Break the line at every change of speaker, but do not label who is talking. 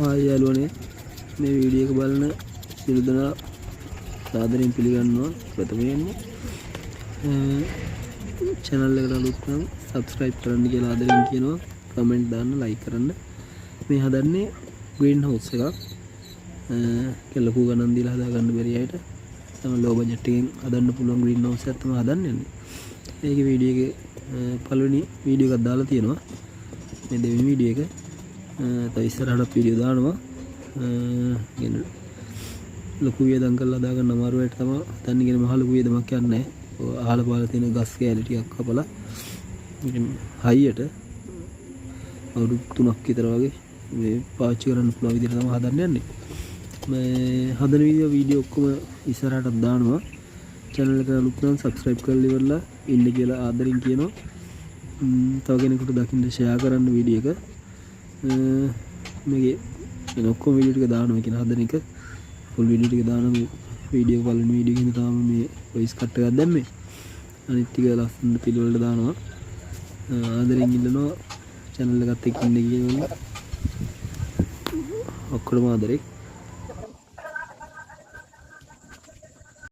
ආයි යාළුවනේ මේ වීඩියෝ එක බලන සියලු දෙනා සාදරයෙන් පිළිගන්නවා. ප්‍රථමයෙන්ම channel එකට අලුත් නම් subscribe කරන්න කියලා ආදරෙන් කියනවා. comment දාන්න, like කරන්න. මේ හදන්නේ green house එකක්. ලොකු ගණන් දීලා හදාගන්න බැරි අයට තම low budget එකෙන් හදන්න පුළුවන් green house එකක් තමයි හදන්නේ. ඒකේ වීඩියෝ එකේ පළවෙනි වීඩියෝ එකක් දාලා තියෙනවා. මේ දෙවෙනි වීඩියෝ එක තව ඉස්සරහට වීඩියෝ දානවා. කියන ලොකු වියදම් කරලා දාගන්න අමාරුවට තමයි හදන්නේ. කියන මහ ලොකු වියදමක් යන්නේ නැහැ. අහල පාල තියෙන ගස් කෑලි ටිකක් කපලා ඉතින් හයියට අවුරුදු 3ක් විතර වගේ මේ පාවිච්චි කරන්න පුළුවන් විදිහට තමයි හදන්න යන්නේ. මේ හදන වීඩියෝ ඔක්කොම ඉස්සරහට දානවා. channel එකට අලුත් නම් subscribe කරලා ඉවරලා ඉන්න කියලා ආදරෙන් කියනවා. තව කෙනෙකුට දකින්න share කරන්න වීඩියෝ එක. මේකේ එන ඔක්කොම වීඩියෝ ටික දානවා කියන හදන එක. full වීඩියෝ ටික දානවා. මේ වීඩියෝ බලන වීඩියෝ එකෙන් තමයි මේ voice cut එකක් දැම්මේ. අනිත් ටික ලස්සන පිළිවෙලට දානවා. ආදරෙන් ඉල්ලනවා channel එකත් එක්ක ඉන්න කියලා. ඔක්කොම ආදරේ.